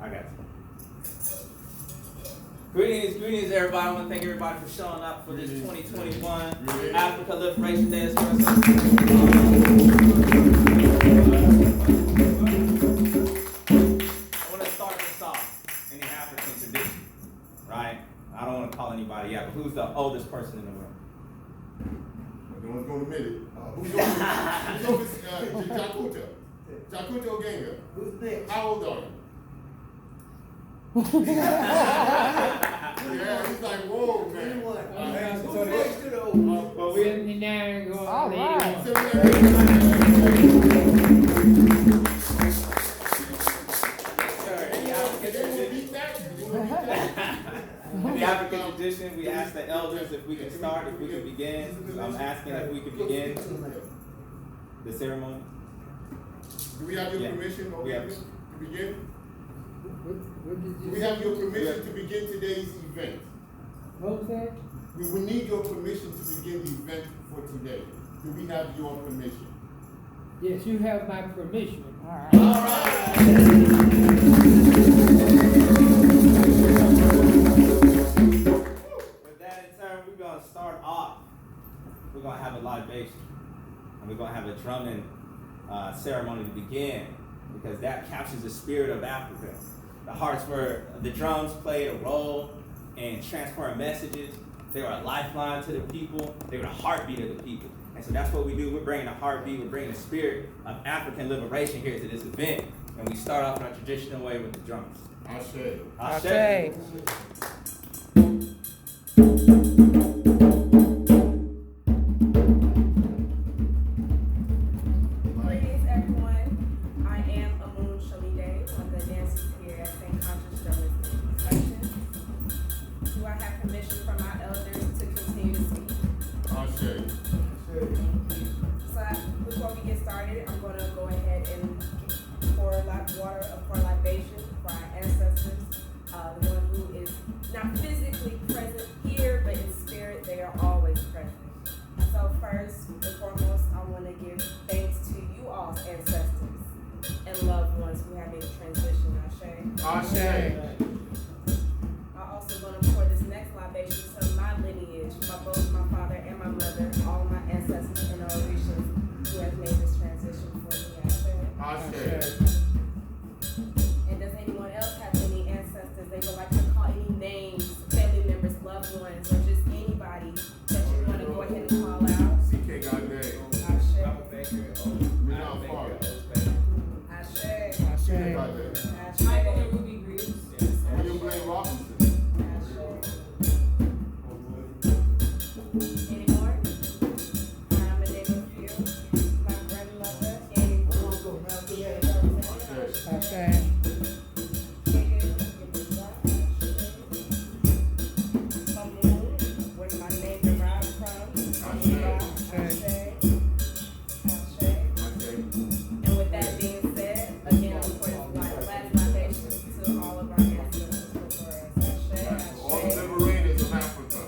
I got you. Greetings, everybody. I want to thank everybody for showing up for this 2021 Africa Liberation Day. I want to start this off in the African tradition, right? I don't want to call anybody out, but who's the oldest person in the room? No one's going to admit it. Who's oldest? Jakuta. Jakuta Ogenga. Who's next? How old are you? Yeah, he's like, whoa, man. Anyone? So Who's next to the old? Well, we 79 going All on right. 81. In the African tradition, we ask the elders if we can start, if we can begin. I'm asking if we can begin the ceremony. Do we have your Yeah. permission We have- to begin? What did Do you we say? have your permission to begin today's event? What was that? We will need your permission to begin the event for today. Do we have your permission? Yes, you have my permission. All right. With that in turn, we're going to start off. We're going to have a libation. And we're going to have a drumming ceremony to begin, because that captures the spirit of Africa. The hearts where the drums played a role in transferring messages. They were a lifeline to the people. They were the heartbeat of the people. And so that's what we do. We're bringing the heartbeat. We're bringing the spirit of African liberation here to this event. And we start off in our traditional way with the drums. Ashe. Ashe. Greetings, everyone. I am Amun Shamide, one of the dancers here at St. Conscious Drummers Percussion. Do I have permission from my elders to continue to speak? Ashe. So before we get started, I'm going to go ahead and pour water for libation for our ancestors, the one who is not physically present here, but in spirit, they are always present. So first and foremost, I want to give thanks to you all's ancestors and loved ones who have made a transition. Ashe. I'm also going to pour this next libation to my lineage, both my father and my mother, all my ancestors and Orishas who have made this transition for me. Ashe. And does anyone else have any ancestors they would like to call, any names, family members, loved ones, or just anybody that you want to go ahead and call out? CK Gade. Ashe. Minal Farr. Ashe. CK Gade. Ashe. Michael and Ruby Greaves. William Blaine Robinson. Any more? I'm gonna name a few. My grandmother, Annie Wood. Ashe. Okay. Where my name derived from. Ashe. Ashe. Ashe. And with that being said, again, of course, like last libation to all of our ancestors before us. Ashe. All the Ashe. liberators of Africa.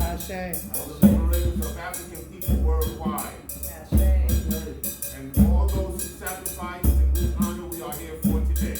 Ashe. All the liberators of African people worldwide. Ashe. And all those who sacrificed and whose honor we are here for today.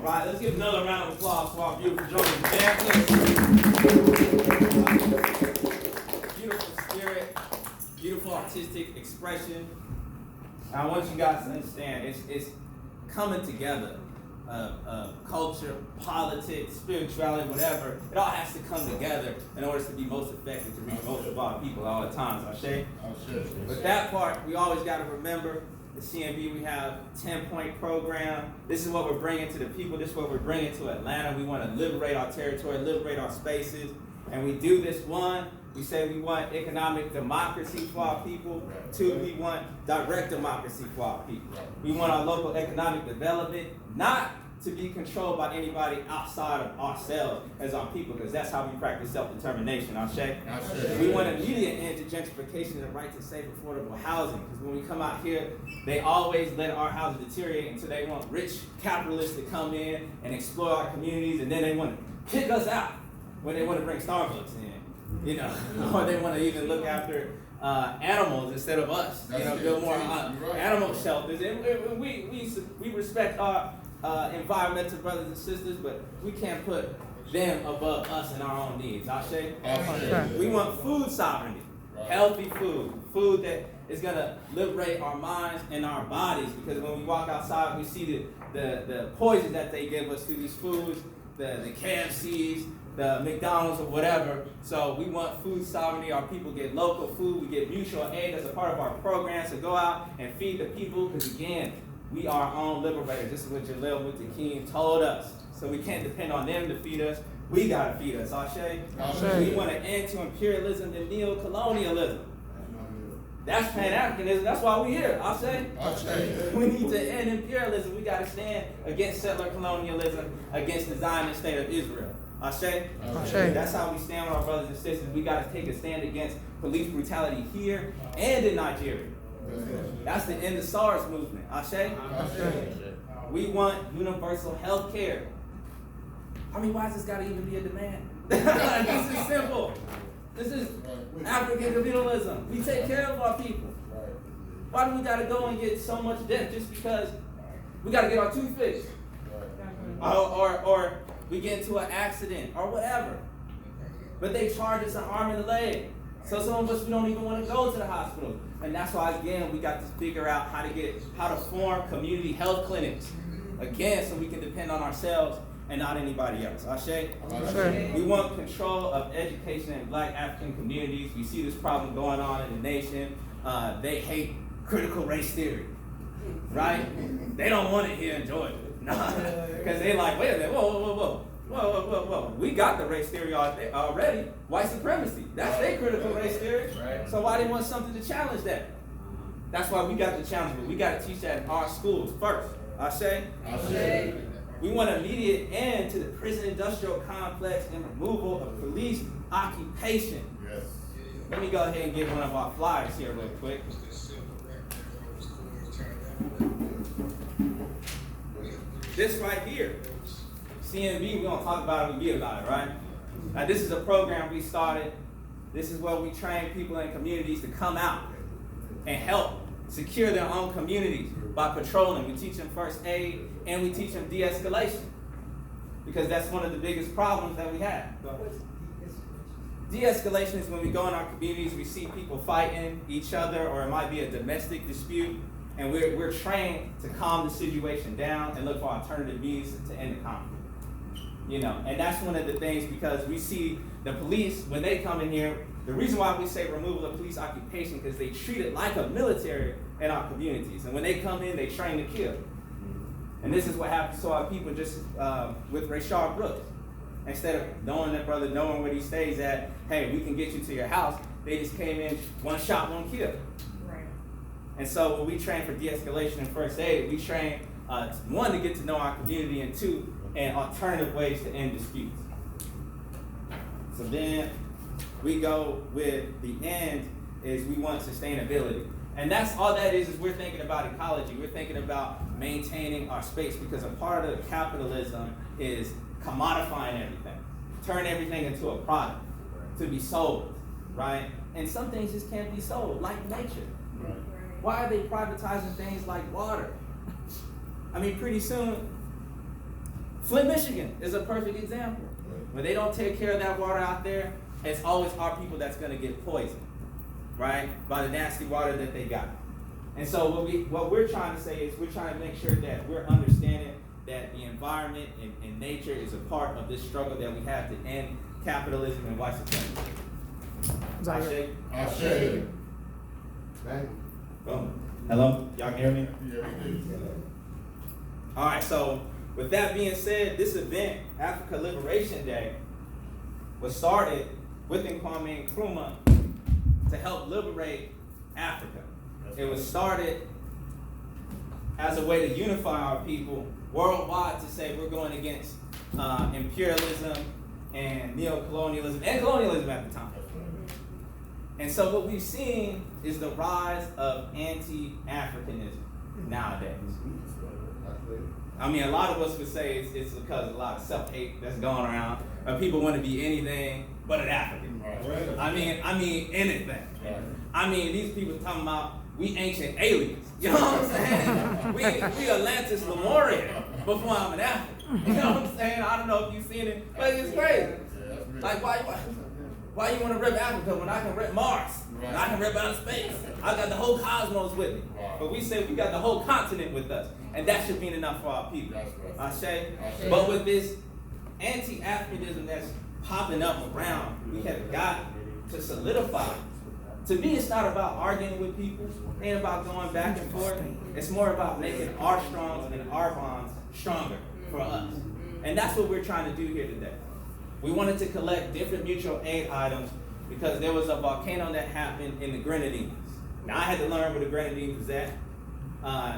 right, let's give another round of applause for our beautiful Jordan dancers. Beautiful spirit, beautiful artistic expression. And I want you guys to understand, it's coming together. Culture, politics, spirituality, whatever, it all has to come together in order to be most effective to reach most of our people at all the times. Ashe? But that part, we always got to remember, the CNB, we have a 10-point program. This is what we're bringing to the people. This is what we're bringing to Atlanta. We want to liberate our territory, liberate our spaces. And we do this, one, we say we want economic democracy for our people. Two, we want direct democracy for our people. We want our local economic development not to be controlled by anybody outside of ourselves as our people, because that's how we practice self-determination. Ashe? We want immediate end to gentrification and the right to safe, affordable housing, because when we come out here, they always let our houses deteriorate until they want rich capitalists to come in and exploit our communities, and then they want to kick us out when they want to bring Starbucks in, you know, or they want to even look after animals instead of us, you know, build more animal shelters. And we respect our environmental brothers and sisters, but we can't put them above us and our own needs. Ashe? We want food sovereignty, healthy food that is gonna liberate our minds and our bodies, because when we walk outside, we see the poison that they give us through these foods, the KFCs, the McDonald's or whatever. So we want food sovereignty. Our people get local food. We get mutual aid as a part of our program to go out and feed the people, because again, we are our own liberators. This is what Jalil Muttaqin told us. So we can't depend on them to feed us. We gotta feed us. Ashe? We want to end to imperialism and neo-colonialism. That's Pan-Africanism. That's why we're here. Ashe? We need to end imperialism. We gotta stand against settler colonialism, against the Zionist state of Israel. Ashe? That's how we stand with our brothers and sisters. We gotta take a stand against police brutality here and in Nigeria. That's the end of SARS movement. Ashe? We want universal health care. I mean, why has this got to even be a demand? This is simple. This is African communalism. We take care of our people. Why do we got to go and get so much debt just because we got to get our tooth fixed? Or we get into an accident or whatever. But they charge us an arm and a leg. So some of us, we don't even want to go to the hospital. And that's why, again, we got to figure out how to form community health clinics. Again, so we can depend on ourselves and not anybody else. Ashe? We want control of education in Black African communities. We see this problem going on in the nation. They hate critical race theory, right? They don't want it here in Georgia. Because they like, wait a minute, whoa. We got the race theory already. White supremacy. That's their critical race theory. So why they want something to challenge that? That's why we got to challenge it. We got to teach that in our schools first. Ashe? We want an immediate end to the prison industrial complex and removal of police occupation. Yes. Let me go ahead and get one of our flyers here real quick. This right here, CNB, we're going to talk about it, we be about it, right? Now, this is a program we started. This is where we train people in communities to come out and help secure their own communities by patrolling. We teach them first aid and we teach them de-escalation, because that's one of the biggest problems that we have. De-escalation is when we go in our communities, we see people fighting each other, or it might be a domestic dispute, and we're trained to calm the situation down and look for alternative means to end the conflict. You know, and that's one of the things, because we see the police, when they come in here, the reason why we say removal of police occupation, because they treat it like a military in our communities. And when they come in, they train to kill. And this is what happens to our people just with Rayshard Brooks. Instead of knowing that brother, knowing where he stays at, hey, we can get you to your house, they just came in, one shot, one kill. Right. And so when we train for de-escalation and first aid, we train, one, to get to know our community, and two, and alternative ways to end disputes. So then we go with the end is we want sustainability. And that's all that is we're thinking about ecology. We're thinking about maintaining our space, because a part of capitalism is commodifying everything, turn everything into a product to be sold, right? And some things just can't be sold, like nature. Right. Why are they privatizing things like water? I mean, pretty soon, Flint, Michigan is a perfect example. When they don't take care of that water out there, it's always our people that's gonna get poisoned, right? By the nasty water that they got. And so what we're trying to say is we're trying to make sure that we're understanding that the environment and nature is a part of this struggle that we have to end capitalism and white supremacy. Ashe? Ashe. Boom. Hello? Y'all can hear me? Yeah, we do. All right, so with that being said, this event, Africa Liberation Day, was started within Kwame Nkrumah to help liberate Africa. It was started as a way to unify our people worldwide to say we're going against imperialism and neocolonialism and colonialism at the time. And so what we've seen is the rise of anti-Africanism nowadays. I mean, a lot of us would say it's because of a lot of self-hate that's going around, and people want to be anything but an African. I mean anything. I mean, these people talking about we ancient aliens. You know what I'm saying? we Atlantis Lemuria before I'm an African. You know what I'm saying? I don't know if you've seen it, but it's crazy. Like why you want to rip Africa when I can rip Mars? And I can rip out of space. I got the whole cosmos with me. But we say we got the whole continent with us. And that should be enough for our people. Ashe. But with this anti-Africanism that's popping up around, we have got to solidify. To me, it's not about arguing with people. It ain't about going back and forth. It's more about making our strongs and our bonds stronger for us. And that's what we're trying to do here today. We wanted to collect different mutual aid items because there was a volcano that happened in the Grenadines. Now I had to learn where the Grenadines is at.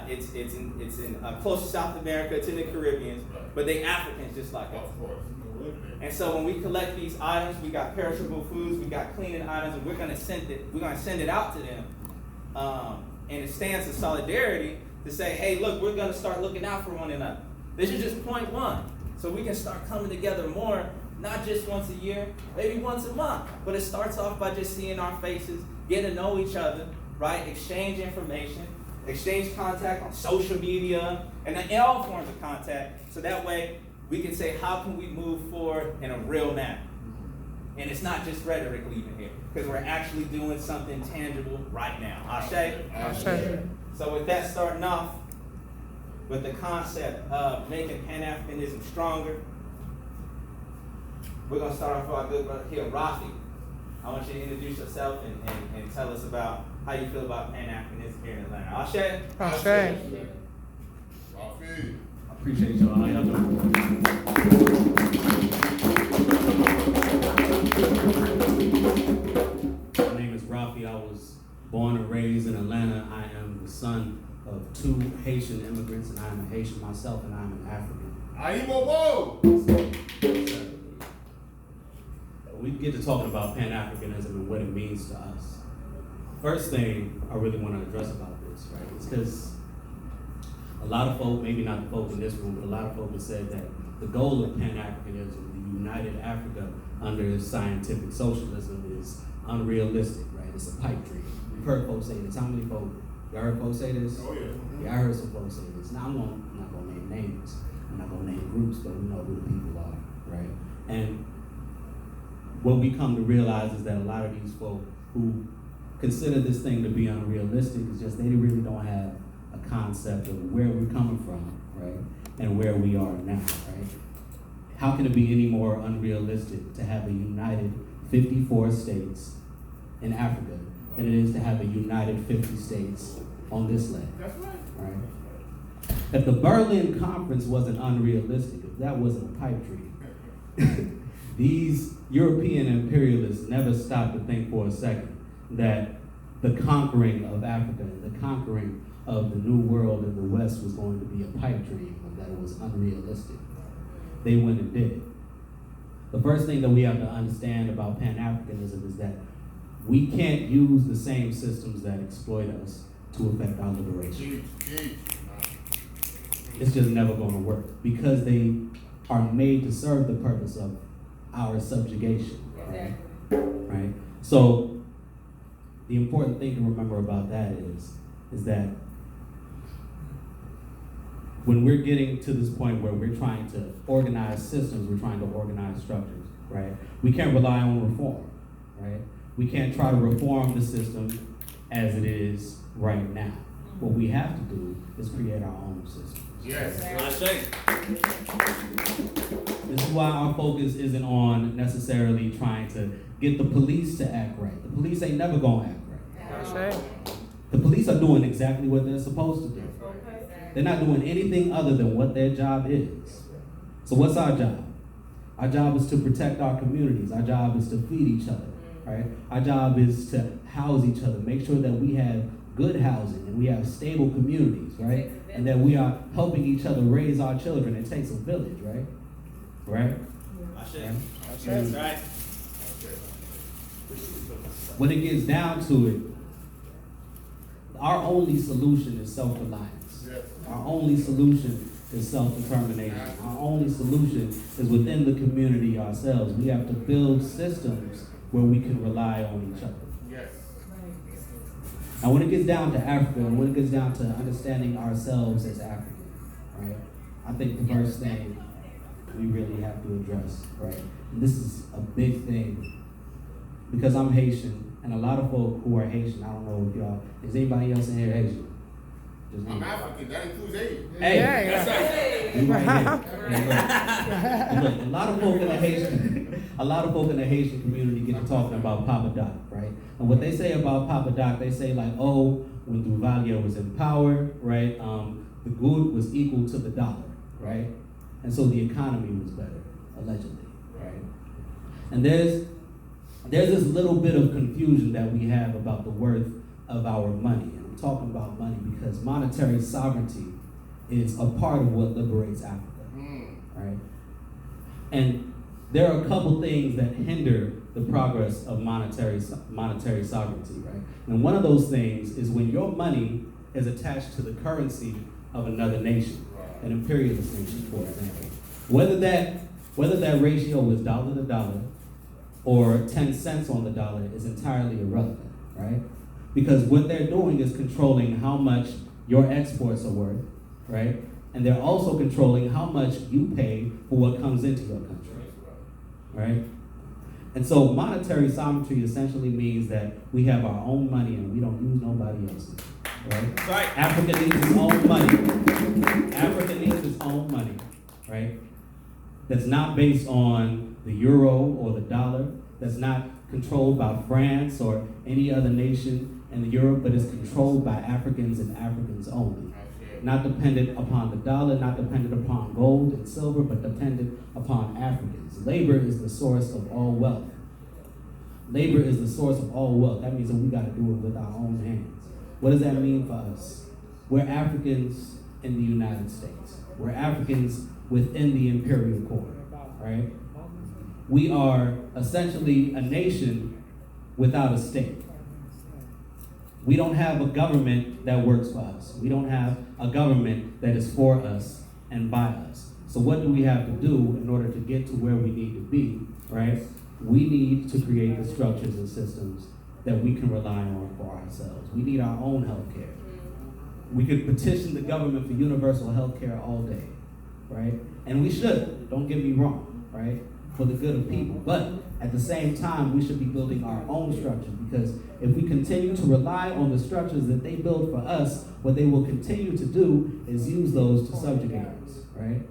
It's in close to South America. It's in the Caribbean, but they Africans just like us. And so when we collect these items, we got perishable foods, we got cleaning items, and we're gonna send it out to them in a stance of solidarity to say, hey, look, we're gonna start looking out for one another. This is just point one, so we can start coming together more. Not just once a year, maybe once a month. But it starts off by just seeing our faces, getting to know each other, right? Exchange information, exchange contact on social media, and in all forms of contact. So that way we can say, how can we move forward in a real manner? And it's not just rhetoric leaving here, because we're actually doing something tangible right now. Ashe? Ashe. So with that starting off with the concept of making Pan-Africanism stronger, we're going to start off with our good brother here, Rafi. I want you to introduce yourself and tell us about how you feel about Pan-Africanism here in Atlanta. Ashe? Ashe. Rafi. I appreciate y'all. How y'all doing? My name is Rafi. I was born and raised in Atlanta. I am the son of 2 Haitian immigrants, and I am a Haitian myself, and I am an African. Aimobo. We get to talking about Pan-Africanism and what it means to us. First thing I really want to address about this, right, is because a lot of folk, maybe not the folk in this room, but a lot of folk have said that the goal of Pan-Africanism, the United Africa under scientific socialism, is unrealistic, right? It's a pipe dream. We've heard folks say this. How many folk? Y'all heard folks say this? Oh, yeah. Yeah, I heard some folks say this. Now, I'm not going to name names. I'm not going to name groups, but we know who the people are, right? And what we come to realize is that a lot of these folk who consider this thing to be unrealistic is just they really don't have a concept of where we're coming from, right? And where we are now, right? How can it be any more unrealistic to have a united 54 states in Africa than it is to have a united 50 states on this land? That's right. If the Berlin Conference wasn't unrealistic, if that wasn't a pipe dream, these European imperialists never stopped to think for a second that the conquering of Africa, the conquering of the New World in the West was going to be a pipe dream, or that it was unrealistic. They went and did it. The first thing that we have to understand about Pan-Africanism is that we can't use the same systems that exploit us to affect our liberation. It's just never going to work because they are made to serve the purpose of our subjugation, right? Right? So the important thing to remember about that is that when we're getting to this point where we're trying to organize systems, we're trying to organize structures, right? We can't rely on reform, right? We can't try to reform the system as it is right now. What we have to do is create our own systems. Yes. This is why our focus isn't on necessarily trying to get the police to act right. The police ain't never gonna act right. That's right. The police are doing exactly what they're supposed to do. They're not doing anything other than what their job is. So what's our job? Our job is to protect our communities. Our job is to feed each other, right? Our job is to house each other, make sure that we have good housing and we have stable communities, right? And that we are helping each other raise our children. It takes a village, right? Right? That's right. When it gets down to it, our only solution is self-reliance. Yes. Our only solution is self-determination. Our only solution is within the community ourselves. We have to build systems where we can rely on each other. Yes. And when it gets down to Africa, and when it gets down to understanding ourselves as African, right? I think the first thing we really have to address, right? And this is a big thing because I'm Haitian, and a lot of folk who are Haitian, I don't know if y'all, is anybody else in here Haitian? Just me. I'm African. That includes Haiti. Hey, Yeah, we right here. And look, a lot of folk in the Haitian community get to talking about Papa Doc, right? And what they say about Papa Doc, they say like, oh, when Duvalier was in power, right, the good was equal to the dollar, right? And so the economy was better, allegedly, right? And there's this little bit of confusion that we have about the worth of our money. And I'm talking about money because monetary sovereignty is a part of what liberates Africa, right? And there are a couple things that hinder the progress of monetary sovereignty, right? And one of those things is when your money is attached to the currency of another nation, an imperialist nation, for example. Whether that ratio is dollar to dollar or 10 cents on the dollar is entirely irrelevant, right? Because what they're doing is controlling how much your exports are worth, right? And they're also controlling how much you pay for what comes into your country, right? And so monetary sovereignty essentially means that we have our own money and we don't use nobody else's, right? That's right. Africa needs its own money. Africa needs its own money, right? That's not based on the euro or the dollar. That's not controlled by France or any other nation in Europe, but is controlled by Africans and Africans only. Not dependent upon the dollar, not dependent upon gold and silver, but dependent upon Africans. Labor is the source of all wealth. Labor is the source of all wealth. That means that we got to do it with our own hands. What does that mean for us? We're Africans in the United States. We're Africans within the imperial core, right? We are essentially a nation without a state. We don't have a government that works for us. We don't have a government that is for us and by us. So what do we have to do in order to get to where we need to be, right? We need to create the structures and systems that we can rely on for ourselves. We need our own health care. We could petition the government for universal health care all day, right? And we should, don't get me wrong, right? For the good of people. But at the same time, we should be building our own structures because if we continue to rely on the structures that they build for us, what they will continue to do is use those to subjugate us, right?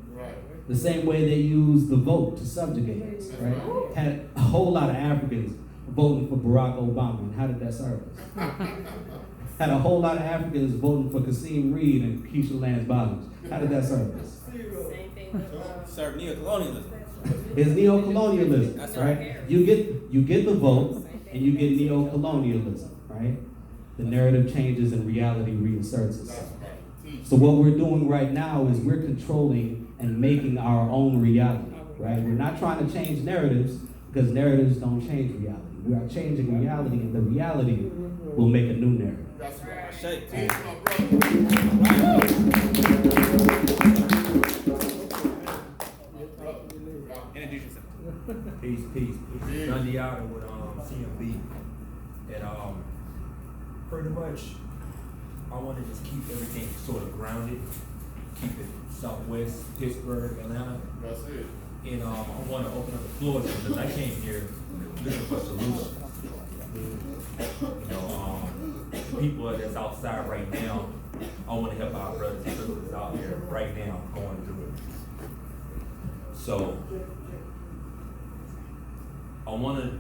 The same way they use the vote to subjugate us, right? Had a whole lot of Africans voting for Barack Obama, and how did that serve us? Had a whole lot of Africans voting for Kasim Reed and Keisha Lance Bottoms. How did that serve us? Same thing with, Serve neocolonialism. It's neocolonialism, That's right? You get the vote and you get neocolonialism, right? The narrative changes and reality reasserts itself. So what we're doing right now is we're controlling and making our own reality, right? We're not trying to change narratives because narratives don't change reality. We are changing reality and the reality will make a new narrative. That's right. Shake. Teach my brother. Introduce yourself. Peace. Dundee Otter with CMB. And pretty much I want to just keep everything sort of grounded keep it Southwest, Pittsburgh, Atlanta. That's it. And I want to open up the floor because I came here looking for solutions. You know, the people that's outside right now, I want to help our brothers and sisters out here right now going through it. So I want to,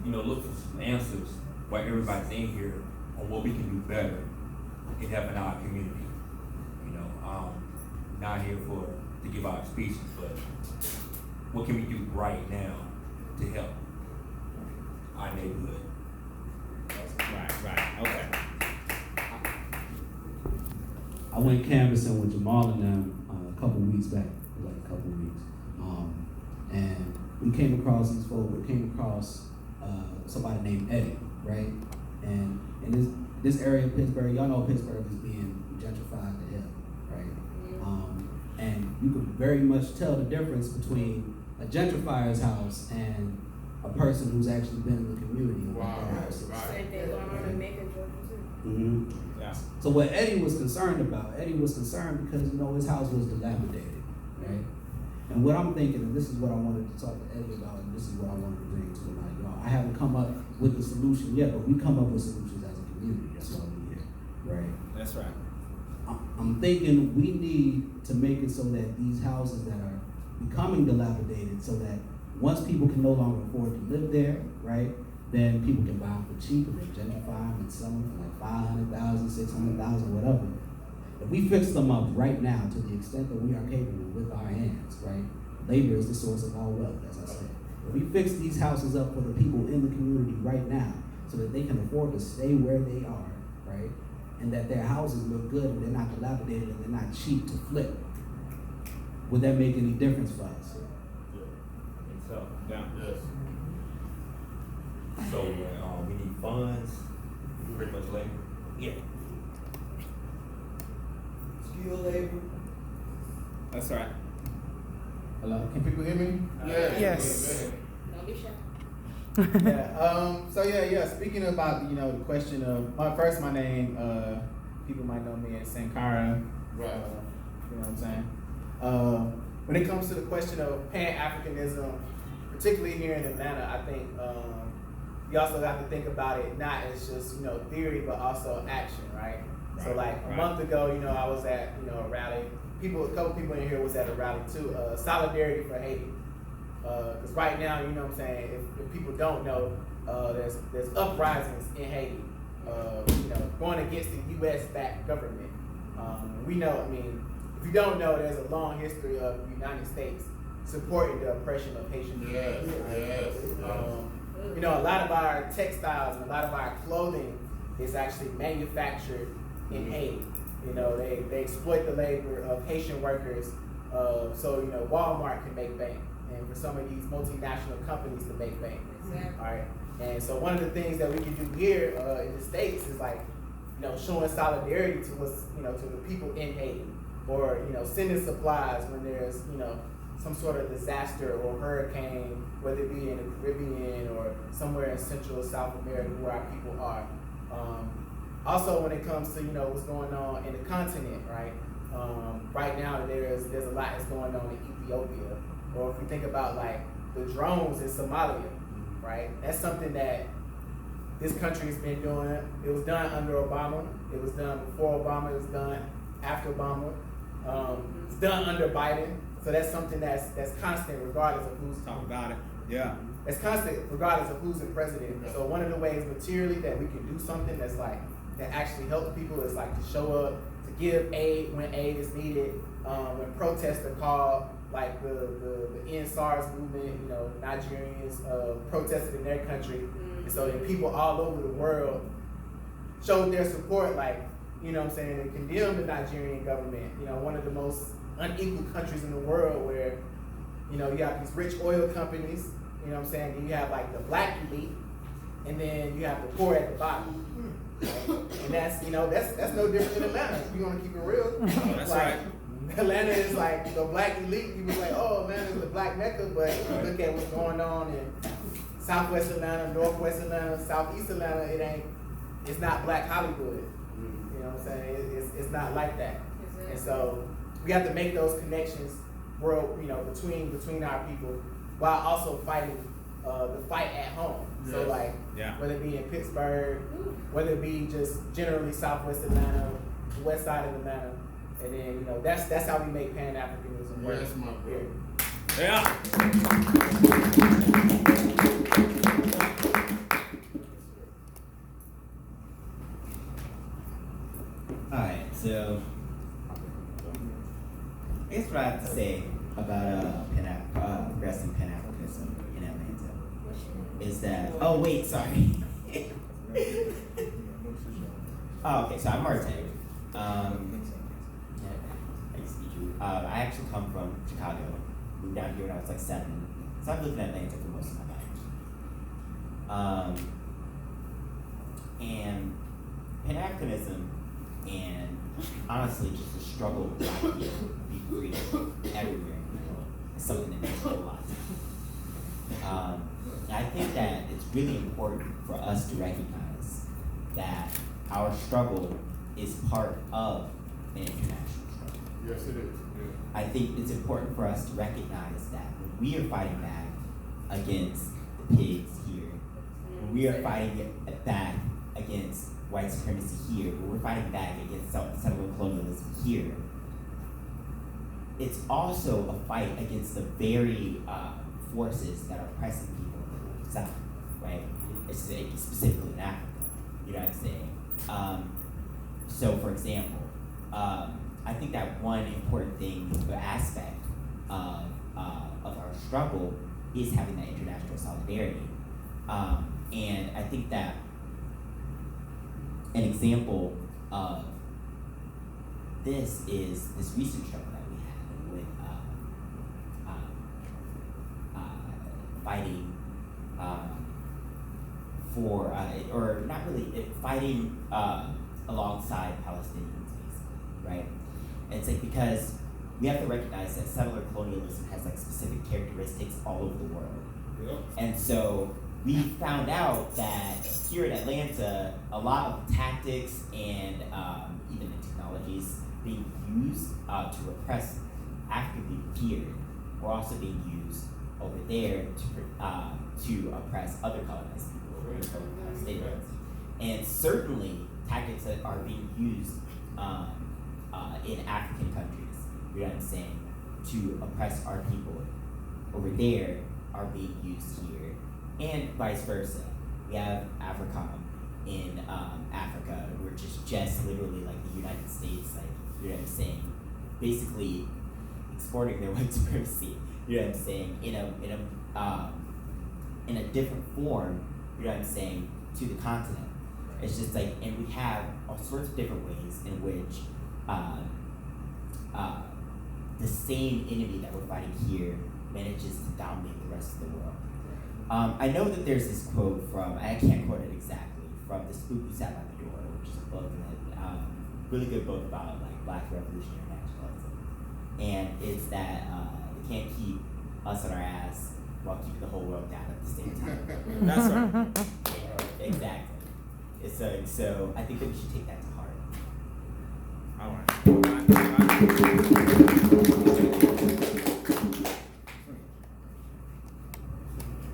you know, look for some answers while everybody's in here on what we can do better in helping our community. You know, not here to give out speeches, but what can we do right now to help our neighborhood? Right, okay. I went canvassing with Jamal and them a couple weeks back, like a couple weeks, and we came across these folks. We came across somebody named Eddie, right? And in this area of Pittsburgh, y'all know Pittsburgh is being gentrified to hell, right? And you can very much tell the difference between a gentrifier's house and a person who's actually been in the community. and Wow, their house is. right. Same thing going on in Macon, Georgia too. Mm-hmm. Yeah. So what Eddie was concerned about, because, you know, his house was dilapidated, right? And what I'm thinking, and this is what I wanted to talk to Eddie about, and this is what I wanted to bring to the mic, y'all. I haven't come up with the solution yet, but we come up with solutions as a community. That's why we're here, right? That's right. I'm thinking we need to make it so that these houses that are becoming dilapidated, so that once people can no longer afford to live there, right, then people can buy them for cheap and they gentrify them and sell them for like $500,000, $600,000, whatever. If we fix them up right now to the extent that we are capable with our hands, right, labor is the source of all wealth, as I said. If we fix these houses up for the people in the community right now so that they can afford to stay where they are, right, and that their houses look good and they're not dilapidated and they're not cheap to flip, would that make any difference for us? I think so. Yeah. Yes. So we need funds, pretty much labor. Yeah. Skilled labor. That's right. Hello, can people hear me? Yes. Don't be shy. Yeah. Speaking about the question of my name, people might know me as Sankara. Right. You know what I'm saying? When it comes to the question of Pan-Africanism, particularly here in Atlanta, I think you also have to think about it not as just theory, but also action, right? So like a month ago, I was at a rally. A couple people in here was at a rally too. Solidarity for Haiti. Because right now, you know what I'm saying, if people don't know, there's uprisings in Haiti, going against the U.S.-backed government. We know, if you don't know, there's a long history of the United States supporting the oppression of Haitian communities. Yes. A lot of our textiles and a lot of our clothing is actually manufactured in Haiti. They exploit the labor of Haitian workers, so Walmart can make bank, and for some of these multinational companies to make bank. Exactly. All right. And so one of the things that we can do here in the States is showing solidarity to us, to the people in Haiti, or sending supplies when there's some sort of disaster or hurricane, whether it be in the Caribbean or somewhere in Central or South America where our people are. Also, when it comes to what's going on in the continent, right? Right now there's a lot that's going on in Ethiopia, or if we think about the drones in Somalia, right? That's something that this country has been doing. It was done under Obama. It was done before Obama. It was done after Obama. It's done under Biden. So that's something that's constant regardless of who's Talk about it. Yeah. It's constant regardless of who's the president. So one of the ways materially that we can do something that actually helps people is to show up, to give aid when aid is needed, when protests are called, like the End SARS movement, Nigerians protested in their country. And so then people all over the world showed their support, and condemned the Nigerian government, one of the most unequal countries in the world where, you have these rich oil companies, then you have the black elite, and then you have the poor at the bottom. And that's no different than Atlanta, if you want to keep it real. That's right. Atlanta is the black elite. People say, oh, Atlanta is the black Mecca, but if you look at what's going on in Southwest Atlanta, Northwest Atlanta, Southeast Atlanta, it's not Black Hollywood. You know what I'm saying? It's not like that. And so we have to make those connections, between our people, while also fighting the fight at home. So like, whether it be in Pittsburgh, whether it be just generally Southwest Atlanta, the West Side of Atlanta, and then that's how we make Pan Africanism work. Yes, my brother. Yeah. Alright, so I guess what I have to say about progressive Pan-Africanism in Atlanta is that, oh wait, sorry. Oh, okay, so I'm Martin. Nice to meet you. I actually come from Chicago. Moved down here when I was like 7. So I've lived in Atlanta for most of my life. And Pan-Africanism and honestly just the struggle of Black people to be free everywhere in the world is something that makes a whole lot of sense. I think that it's really important for us to recognize that our struggle is part of an international struggle. Yes, it is. Yeah. I think it's important for us to recognize that when we are fighting back against the pigs here, when we are fighting back against white supremacy here, when we're fighting back against settler colonialism here, it's also a fight against the very forces that are oppressing people in the South, right? It's specifically in Africa, you know what I'm saying? So for example, I think that one important thing or aspect of our struggle is having that international solidarity. And I think that an example of this is this recent struggle that we had with fighting for, or not really, fighting alongside Palestinians, basically, right? And it's like, because we have to recognize that settler colonialism has like specific characteristics all over the world. Yeah. And so we found out that here in Atlanta, a lot of tactics and even the technologies being used to repress African people here were also being used over there to oppress other colonized people, or Palestinians. And certainly tactics that are being used in African countries, you know what I'm saying, to oppress our people over there are being used here, and vice versa. We have AFRICOM in Africa, which is just literally like the United States, like, you know what I'm saying, basically exporting their white supremacy, you know what I'm saying, in a different form, you know what I'm saying, to the continent. It's just like, and we have all sorts of different ways in which the same enemy that we're fighting here manages to dominate the rest of the world. I know that there's this quote from, I can't quote it exactly, from The Spook Who Sat by the Door, which is a book that, really good book about like Black revolutionary nationalism. And it's that they can't keep us on our ass while keeping the whole world down at the same time. That's right. Yeah, exactly. So I think that we should take that to heart. All right.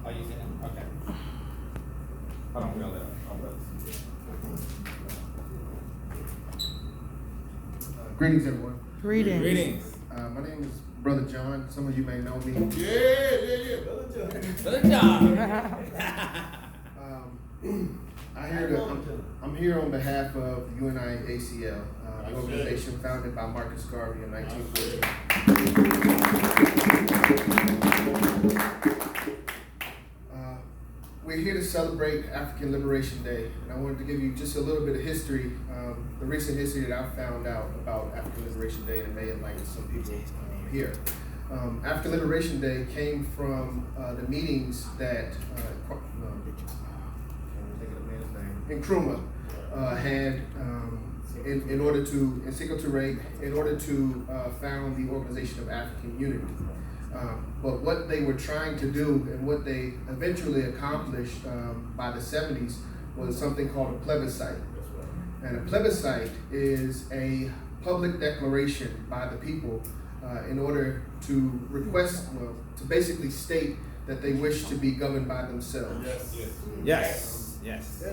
Oh, you said that? Okay. Hold on, we gotta let our brothers. Greetings, everyone. Greetings. Greetings. My name is Brother John. Some of you may know me. Yeah. Good job. I'm here on behalf of UNI ACL, an organization founded by Marcus Garvey in 1940. We're here to celebrate African Liberation Day, and I wanted to give you just a little bit of history, the recent history that I found out about African Liberation Day, and may enlighten some people here. African Liberation Day came from the meetings that Nkrumah had in order to, in Sékou Touré, in order to found the Organization of African Unity. But what they were trying to do and what they eventually accomplished by the 70s was something called a plebiscite. And a plebiscite is a public declaration by the people in order to request, well, to basically state that they wish to be governed by themselves. Yes. Yes.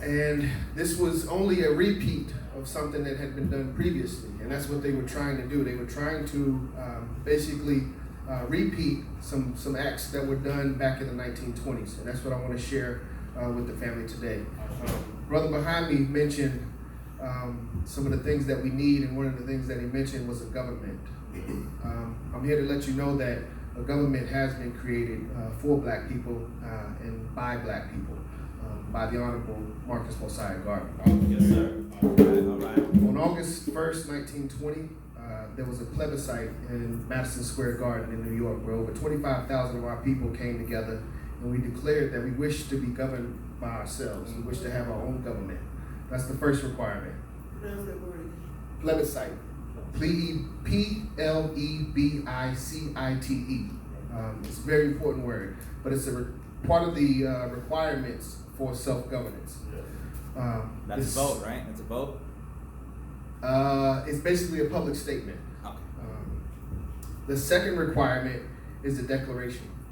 And this was only a repeat of something that had been done previously, and that's what they were trying to do. They were trying to basically repeat some acts that were done back in the 1920s, and that's what I want to share with the family today. Brother behind me mentioned some of the things that we need, and one of the things that he mentioned was a government. I'm here to let you know that a government has been created for black people and by black people, by the Honorable Marcus Mosiah Garden. Yes, sir. All right. On August 1st, 1920, there was a plebiscite in Madison Square Garden in New York where over 25,000 of our people came together, and we declared that we wish to be governed by ourselves. We wish to have our own government. That's the first requirement. Plebiscite. Plebicite. It's a very important word, but it's part of the requirements for self-governance. That's a vote, right? That's a vote? It's basically a public statement. Okay. The second requirement is a declaration.